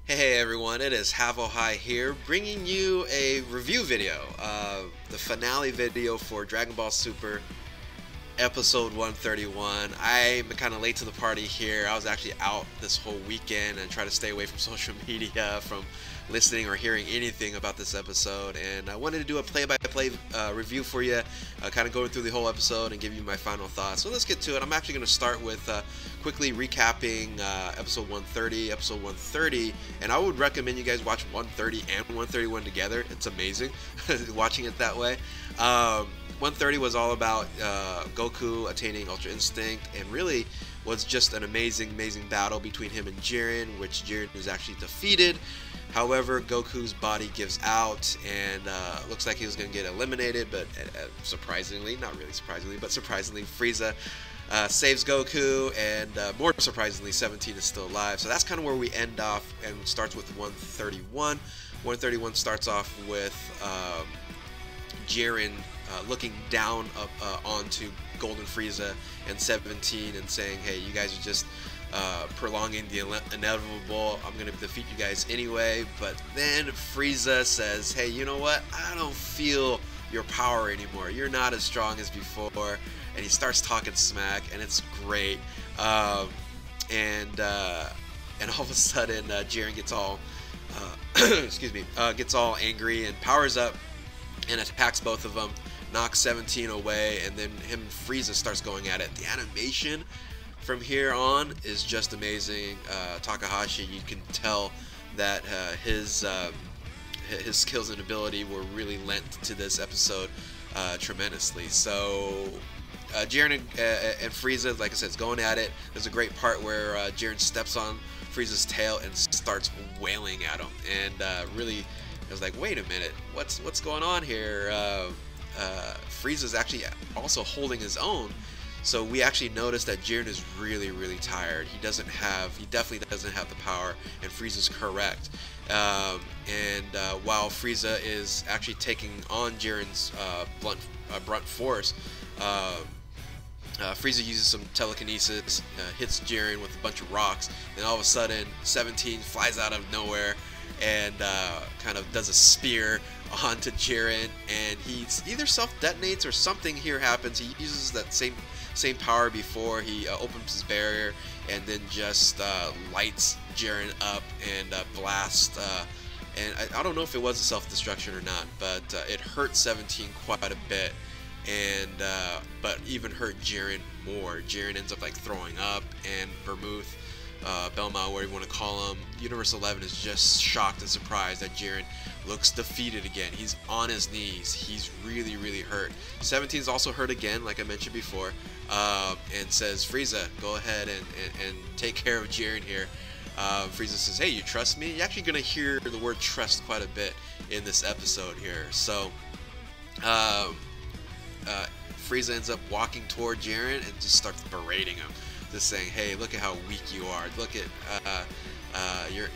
Hey everyone, it is Havohai here, bringing you a review video, the finale video for Dragon Ball Super episode 131. I'm kind of late to the party here. I was actually out this whole weekend and try to stay away from social media, from listening or hearing anything about this episode, and I wanted to do a play-by-play review for you, kind of going through the whole episode and give you my final thoughts. So let's get to it. I'm actually going to start with quickly recapping episode 130, episode 130, and I would recommend you guys watch 130 and 131 together. It's amazing watching it that way. 130 was all about Goku attaining Ultra Instinct, and really was just an amazing battle between him and Jiren, which Jiren was actually defeated. However, Goku's body gives out, and looks like he was going to get eliminated, but surprisingly, not really surprisingly, but surprisingly, Frieza saves Goku, and more surprisingly, 17 is still alive. So that's kind of where we end off, and starts with 131. 131 starts off with Jiren looking down onto Golden Frieza and 17 and saying, hey, you guys are just prolonging the inevitable. I'm going to defeat you guys anyway. But then Frieza says, hey, you know what? I don't feel your power anymore. You're not as strong as before. And he starts talking smack, and it's great. And all of a sudden, Jiren gets all, excuse me, gets all angry and powers up and attacks both of them, knocks 17 away, and then him and Frieza starts going at it. The animation from here on is just amazing. Takahashi, you can tell that his skills and ability were really lent to this episode tremendously. So Jiren and Frieza, like I said, is going at it. There's a great part where Jiren steps on Frieza's tail and starts wailing at him, and really, I was like, wait a minute, what's going on here? Frieza's actually also holding his own, so we actually noticed that Jiren is really tired. He definitely doesn't have the power, and Frieza's correct. While Frieza is actually taking on Jiren's blunt force, Frieza uses some telekinesis, hits Jiren with a bunch of rocks, and all of a sudden 17 flies out of nowhere and kind of does a spear onto Jiren, and he either self-detonates or something here happens. He uses that same power before. He opens his barrier and then just lights Jiren up and blasts. And I don't know if it was a self-destruction or not, but it hurt 17 quite a bit, and but even hurt Jiren more. Jiren ends up like throwing up, and Vermouth, Belma, whatever you want to call him, Universe 11 is just shocked and surprised that Jiren looks defeated again. He's on his knees. He's really hurt. 17 is also hurt again, like I mentioned before, and says, Frieza, go ahead and take care of Jiren here. Frieza says, hey, you trust me? You're actually going to hear the word trust quite a bit in this episode here. So Frieza ends up walking toward Jiren and just starts berating him, just saying, hey, look at how weak you are. Look at you're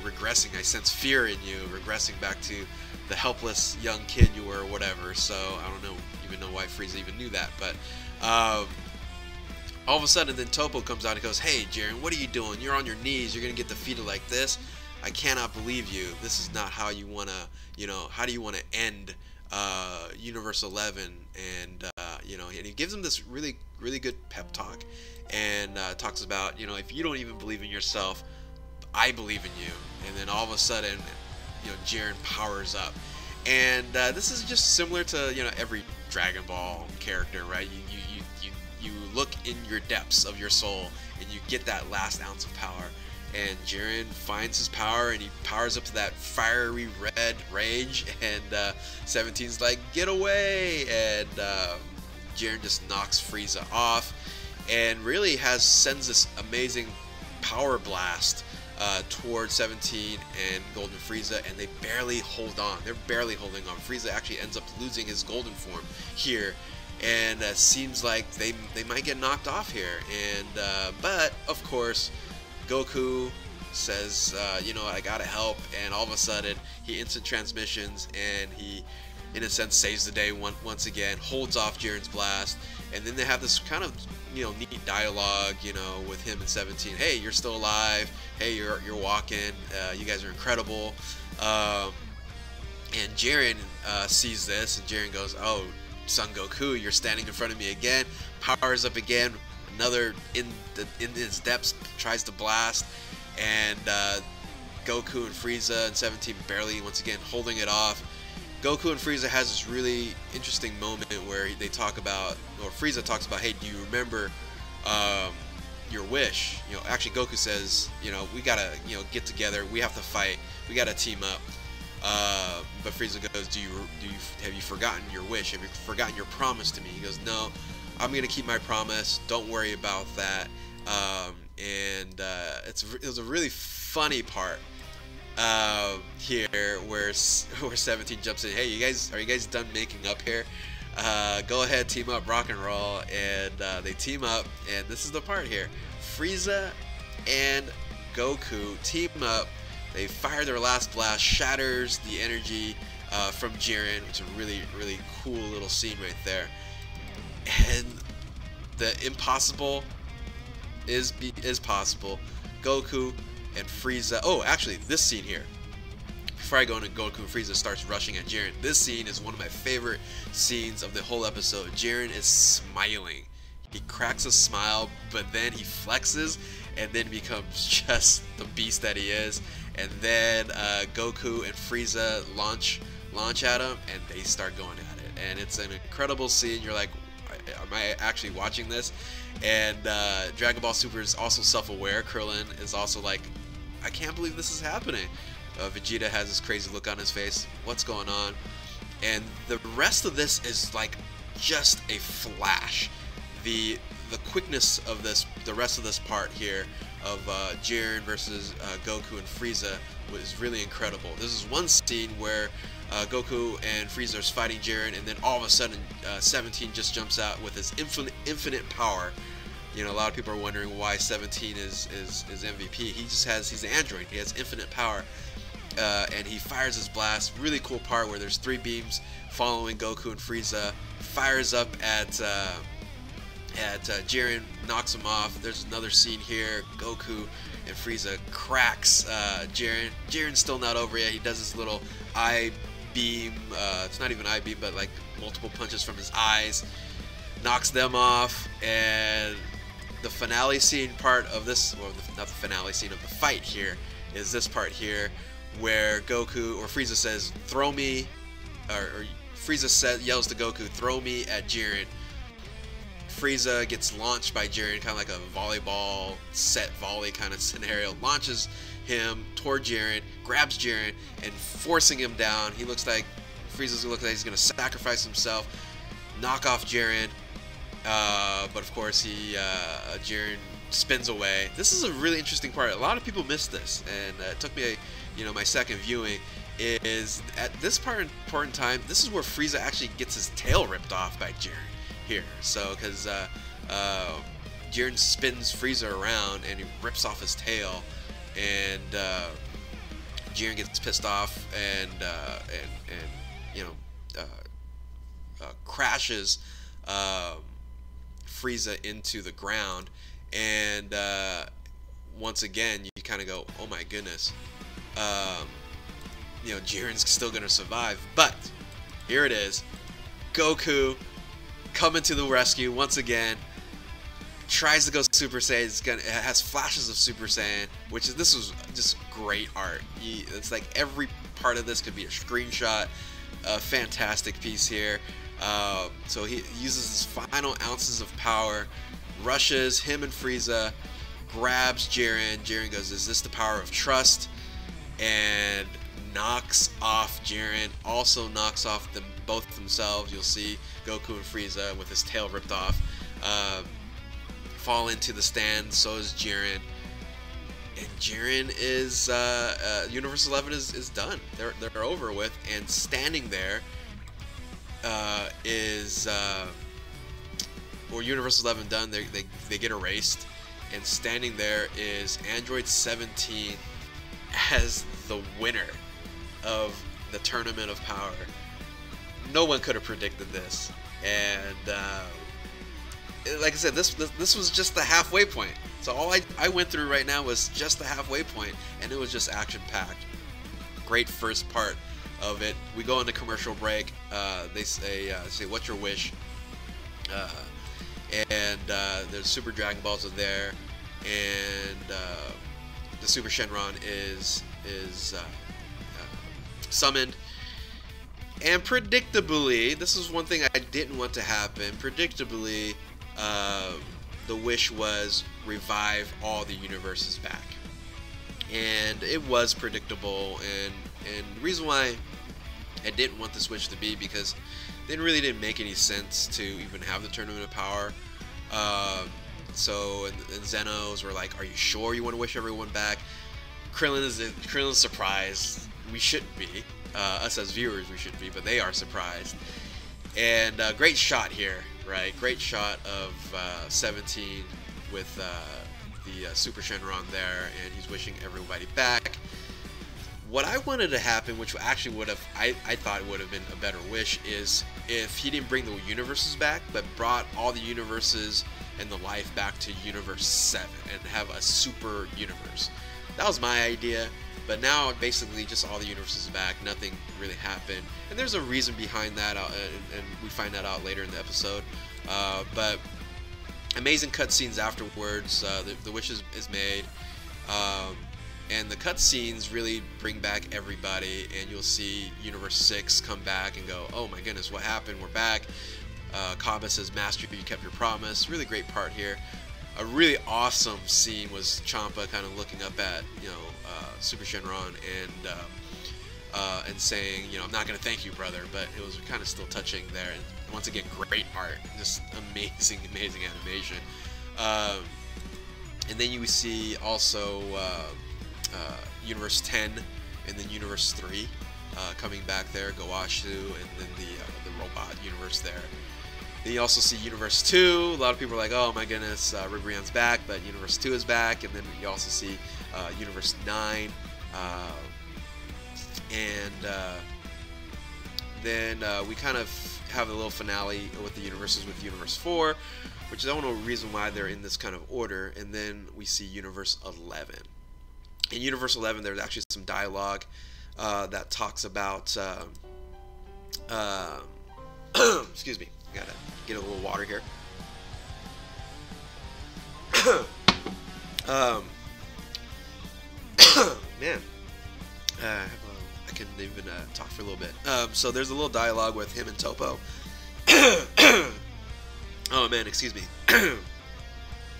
regressing. I sense fear in you, regressing back to the helpless young kid you were, or whatever. So I don't even know why Frieza even knew that, but all of a sudden then Toppo comes out and goes, hey Jiren, what are you doing? You're on your knees. You're gonna get defeated like this? I cannot believe you. This is not how you wanna, how do you wanna end Universe 11? And and he gives him this really good pep talk, and talks about, if you don't even believe in yourself, I believe in you. And then all of a sudden, Jiren powers up, and this is just similar to every Dragon Ball character, right? You look in your depths of your soul and you get that last ounce of power, and Jiren finds his power and he powers up to that fiery red rage, and 17's like, get away, and Jiren just knocks Frieza off, and really sends this amazing power blast towards 17 and Golden Frieza, and they barely hold on. They're barely holding on. Frieza actually ends up losing his golden form here, and seems like they might get knocked off here. And but of course, Goku says, I gotta help, and all of a sudden he instant transmissions, and he in a sense, saves the day once again, holds off Jiren's blast, and then they have this kind of, you know, neat dialogue, you know, with him and 17. Hey, you're still alive. Hey, you're walking. You guys are incredible. And Jiren sees this, and Jiren goes, "Oh, Son Goku, you're standing in front of me again." Powers up again. Another in his depths tries to blast, and Goku and Frieza and 17 barely once again holding it off. Goku and Frieza has this really interesting moment where they talk about, or Frieza talks about, "Hey, do you remember your wish?" You know, actually Goku says, you know, "We gotta, you know, get together. We have to fight. We gotta team up." But Frieza goes, have you forgotten your wish? Have you forgotten your promise to me?" He goes, "No, I'm gonna keep my promise. Don't worry about that." It was a really funny part here where 17 jumps in. "Hey, are you guys done making up here? Go ahead, team up, rock and roll." And they team up, and this is the part here. Frieza and Goku team up. They fire their last blast, shatters the energy from Jiren, which is a really, really cool little scene right there. And the impossible is possible. Goku and Frieza. Oh, actually, this scene here. Before I go into Goku and Frieza starts rushing at Jiren, this scene is one of my favorite scenes of the whole episode. Jiren is smiling. He cracks a smile, but then he flexes and then becomes just the beast that he is. And then Goku and Frieza launch at him, and they start going at it. And it's an incredible scene. You're like, am I actually watching this? And Dragon Ball Super is also self-aware. Krillin is also like, I can't believe this is happening. Vegeta has this crazy look on his face. What's going on? And the rest of this is like just a flash. The quickness of this, the rest of this part here of Jiren versus Goku and Frieza was really incredible. This is one scene where Goku and Frieza are fighting Jiren, and then all of a sudden 17 just jumps out with his infinite power. You know, a lot of people are wondering why 17 is MVP. He's an android. He has infinite power, and he fires his blast. Really cool part where there's 3 beams following Goku and Frieza. Fires up at Jiren, knocks him off. There's another scene here. Goku and Frieza cracks Jiren. Jiren's still not over yet. He does this little eye beam. It's not even eye beam, but like multiple punches from his eyes. Knocks them off, and the finale scene part of this, well, not the finale scene of the fight here, is this part here where Goku or Frieza says, "Throw me," or Frieza yells to Goku, "Throw me at Jiren." Frieza gets launched by Jiren, kind of like a volleyball set volley kind of scenario. Launches him toward Jiren, grabs Jiren, and forcing him down. He looks like Frieza's gonna look like he's gonna sacrifice himself, knock off Jiren. But of course, Jiren spins away. This is a really interesting part. A lot of people missed this, and it took me, my second viewing. Is at this part in time, this is where Frieza actually gets his tail ripped off by Jiren here. So, because Jiren spins Frieza around and he rips off his tail, and Jiren gets pissed off and crashes Frieza into the ground, and once again you kind of go, oh my goodness, Jiren's still gonna survive. But here it is, Goku coming to the rescue once again. Tries to go Super Saiyan. It has flashes of Super Saiyan, this was just great art. It's like every part of this could be a screenshot. A fantastic piece here. So he uses his final ounces of power, rushes him and Frieza, grabs Jiren. Jiren goes, "Is this the power of trust?" And knocks off Jiren. Also knocks off them both themselves. You'll see Goku and Frieza with his tail ripped off fall into the stand. So is Jiren. And Jiren is Universe 11 is done. They're over with. And standing there or Universe 11 done. They get erased. And standing there is Android 17 as the winner of the Tournament of Power. no one could have predicted this, and like I said, this was just the halfway point. So all I went through right now was just the halfway point, and it was just action packed. Great first part of it. We go into commercial break. They say what's your wish? And there's Super Dragon Balls are there, and the Super Shenron is summoned. And predictably, this is one thing I didn't want to happen. Predictably, the wish was revive all the universes back, and it was predictable. And the reason why I didn't want this wish to be because it really didn't make any sense to even have the Tournament of Power. So and Zenos were like, "Are you sure you want to wish everyone back?" Krillin's surprised. We shouldn't be. Us as viewers, we shouldn't be, but they are surprised. And great shot here, right? Great shot of 17 with the Super Shenron there, and he's wishing everybody back. What I wanted to happen, which actually would have, I thought would have been a better wish, is if he didn't bring the universes back, but brought all the universes and the life back to Universe 7 and have a super universe. That was my idea, but now basically just all the universes back, nothing really happened. And there's a reason behind that, and we find that out later in the episode. But amazing cutscenes afterwards. The wish is made. And the cutscenes really bring back everybody, and you'll see Universe 6 come back and go, oh my goodness, what happened? We're back. Kaba says, Master, you kept your promise. Really great part here. A really awesome scene was Champa kind of looking up at, Super Shenron and saying, I'm not going to thank you, brother, but it was kind of still touching there. And once again, great art. Just amazing, amazing animation. And then you see also Universe 10 and then Universe 3 coming back there, Goashu, and then the robot universe there. Then you also see Universe 2. A lot of people are like, oh my goodness, Ribrion's back, but Universe 2 is back. And then you also see Universe 9. Then we kind of have a little finale with the universes with Universe 4, which I don't know the reason why they're in this kind of order. And then we see Universe 11. In Universe 11, there's actually some dialogue that talks about excuse me, gotta get a little water here. Man, I couldn't even talk for a little bit. So there's a little dialogue with him and Toppo. Oh man, excuse me.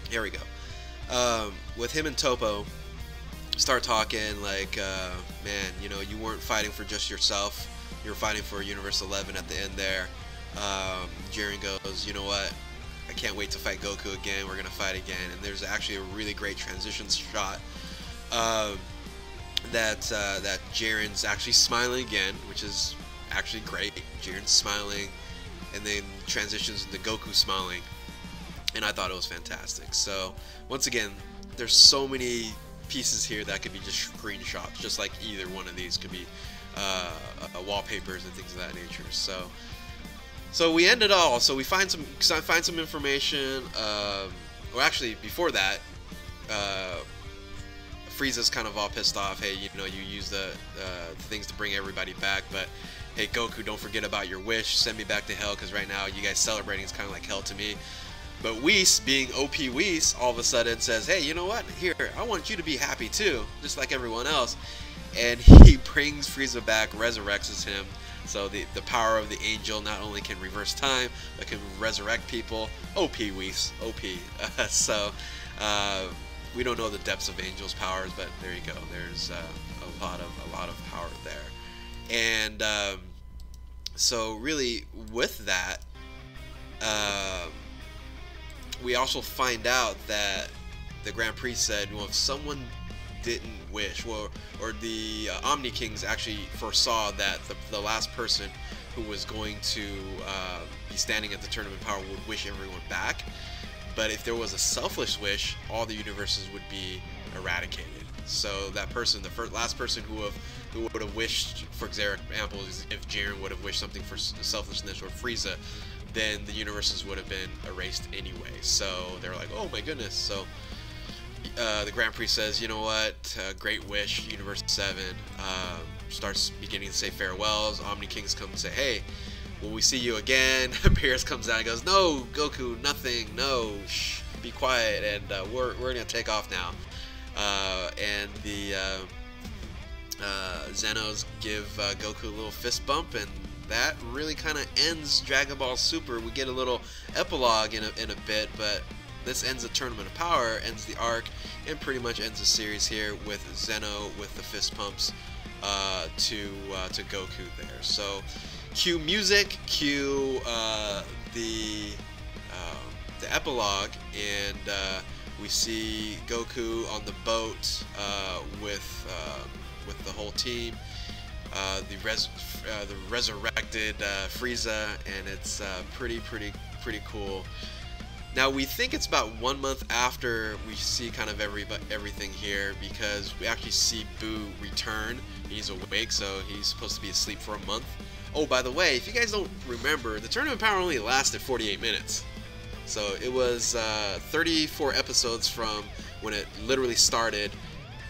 Here we go. With him and Toppo, start talking like, man, you weren't fighting for just yourself. You were fighting for Universe 11 at the end there. Jiren goes, you know what? I can't wait to fight Goku again. We're gonna fight again. And there's actually a really great transition shot that Jiren's actually smiling again, which is actually great. Jiren's smiling, and then transitions into Goku smiling, and I thought it was fantastic. So once again, there's so many pieces here that could be just screenshots, just like either one of these could be wallpapers and things of that nature. So we end it all. So we find some information. Or actually, before that, Frieza's kind of all pissed off. Hey, you use the things to bring everybody back, but hey, Goku, don't forget about your wish. Send me back to hell, because right now you guys celebrating is kind of like hell to me. But Whis, being OP Whis, all of a sudden says, hey, you know what? Here, I want you to be happy too, just like everyone else. And he brings Frieza back, resurrects him. So the power of the angel not only can reverse time, but can resurrect people. OP Whis, OP. So we don't know the depths of Angel's powers, but there you go. There's a lot of power there. And so really, with that, we also find out that the Grand Priest said, well, if someone didn't wish, or the Omni Kings actually foresaw that the last person who was going to be standing at the Tournament of Power would wish everyone back. But if there was a selfish wish, all the universes would be eradicated. So that person, the last person who would have wished for example, if Jiren would have wished something for selflessness or Frieza, then the universes would have been erased anyway. So they're like, oh my goodness. So the Grand Prix says, you know what, great wish, Universe 7, starts beginning to say farewells. Omni Kings come and say, hey, will we see you again? Beerus comes out and goes, no, Goku, nothing, no, shh, be quiet, and we're gonna take off now. And the Zenos give Goku a little fist bump, and that really kind of ends Dragon Ball Super. We get a little epilogue in a bit, but this ends the Tournament of Power, ends the arc, and pretty much ends the series here with Zeno with the fist pumps to Goku there. So cue music, cue the epilogue, and we see Goku on the boat with the whole team, the resurrected Frieza, and it's pretty cool. Now we think it's about 1 month after we see kind of everything here, because we actually see Boo return. He's awake, so he's supposed to be asleep for a month. Oh, by the way, if you guys don't remember, the Tournament of Power only lasted 48 minutes. So it was 34 episodes from when it literally started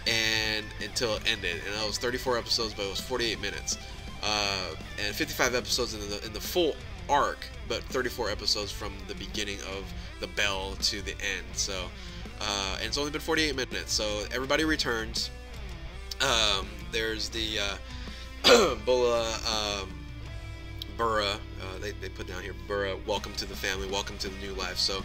and until it ended, and that was 34 episodes, but it was 48 minutes, and 55 episodes in the full arc, but 34 episodes from the beginning of the bell to the end. So and it's only been 48 minutes, so everybody returns. There's the Burra, they put down here, Burra, welcome to the family, welcome to the new life. So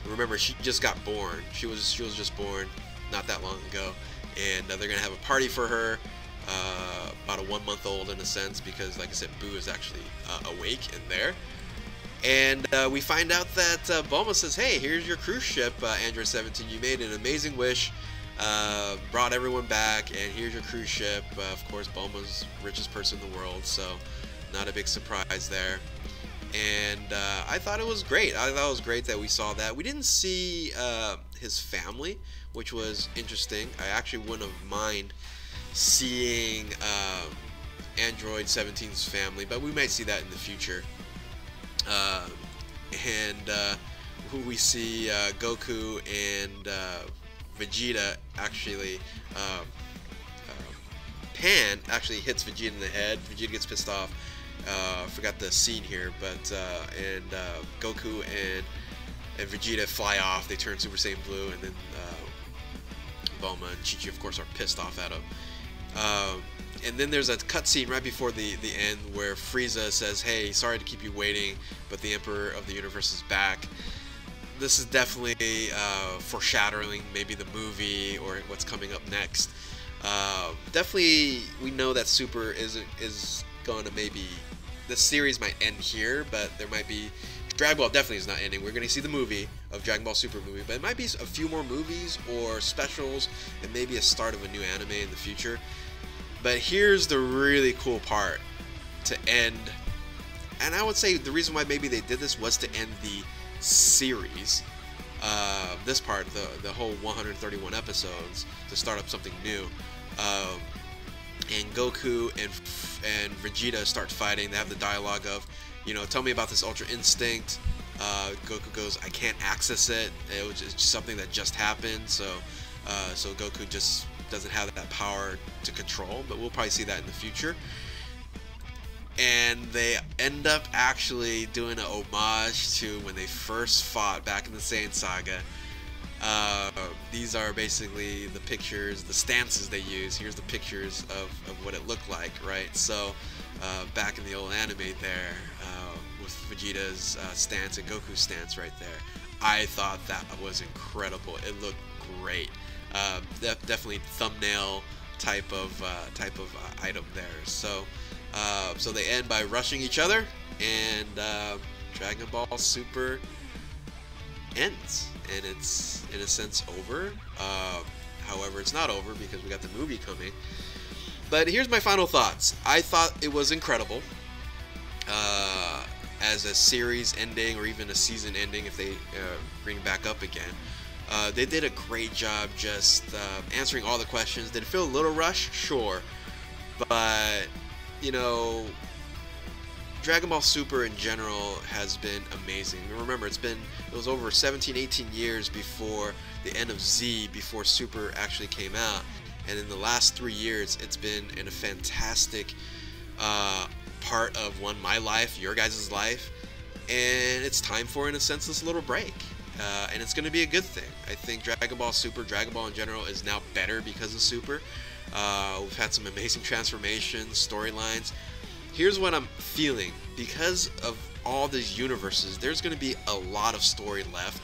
remember, she just got born. She was just born not that long ago, and they're gonna have a party for her, about a 1 month old in a sense, because like I said, Boo is actually awake and there. And we find out that Bulma says, hey, here's your cruise ship, Android 17, you made an amazing wish, brought everyone back, and here's your cruise ship. Of course, Bulma's richest person in the world, so not a big surprise there. And I thought it was great. I thought it was great that we saw that. We didn't see his family, which was interesting. I actually wouldn't have minded seeing Android 17's family, but we might see that in the future. We see Goku and Vegeta actually. Pan actually hits Vegeta in the head. Vegeta gets pissed off. Forgot the scene here, but Goku and Vegeta fly off. They turn Super Saiyan Blue, and then Bulma and Chi-Chi, of course, are pissed off at him. And then there's a cutscene right before the end where Frieza says, hey, sorry to keep you waiting, but the Emperor of the Universe is back. This is definitely foreshadowing maybe the movie or what's coming up next. Definitely, we know that Super is going to maybe, the series might end here, but there might be, Dragon Ball definitely is not ending. We're going to see the movie of Dragon Ball Super movie, but it might be a few more movies or specials and maybe a start of a new anime in the future. But here's the really cool part to end, and I would say the reason why maybe they did this was to end the series, this part, the whole 131 episodes, to start up something new. And Goku and Vegeta start fighting. They have the dialogue of, you know, tell me about this Ultra Instinct. Goku goes, I can't access it. It was just something that just happened. So Goku just doesn't have that power to control. But we'll probably see that in the future. And they end up actually doing an homage to when they first fought back in the Saiyan Saga. These are basically the pictures, the stances they use. Here's the pictures of what it looked like, right? So back in the old anime there, with Vegeta's stance and Goku's stance right there, I thought that was incredible. It looked great. Definitely thumbnail type of item there. So they end by rushing each other, and Dragon Ball Super ends, and it's in a sense over. However, it's not over because we got the movie coming. But here's my final thoughts. I thought it was incredible as a series ending, or even a season ending if they bring back up again. They did a great job just answering all the questions. Did it feel a little rushed? Sure, but you know, Dragon Ball Super in general has been amazing. Remember, it was over 17, 18 years before the end of Z, before Super actually came out, and in the last 3 years, it's been in a fantastic part of my life, your guys' life, and it's time for, in a sense, this little break. And it's going to be a good thing. I think Dragon Ball Super, Dragon Ball in general, is now better because of Super. We've had some amazing transformations, storylines. Here's what I'm feeling. Because of all these universes, there's going to be a lot of story left,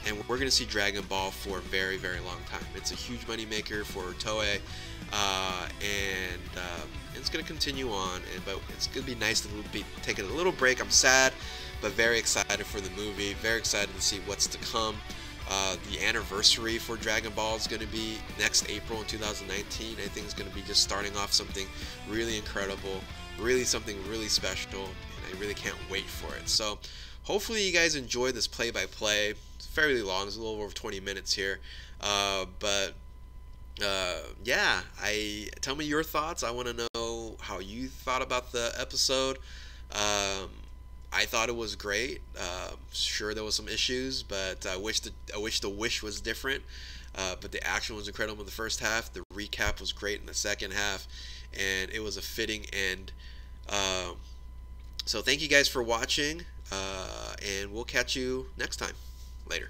and we're going to see Dragon Ball for a very, very long time. It's a huge money maker for Toei, and it's going to continue on. But it's going to be nice to be taking a little break. I'm sad, but very excited for the movie. Very excited to see what's to come. The anniversary for Dragon Ball is going to be next April in 2019. I think it's going to be just starting off something really incredible, really something really special, and I really can't wait for it. So hopefully you guys enjoy this play-by-play. It's fairly long. It's a little over 20 minutes here. Yeah, tell me your thoughts. I want to know how you thought about the episode. I thought it was great. Sure, there was some issues, but I wish the wish was different. But the action was incredible in the first half. The recap was great in the second half, and it was a fitting end. So thank you guys for watching, and we'll catch you next time. Later.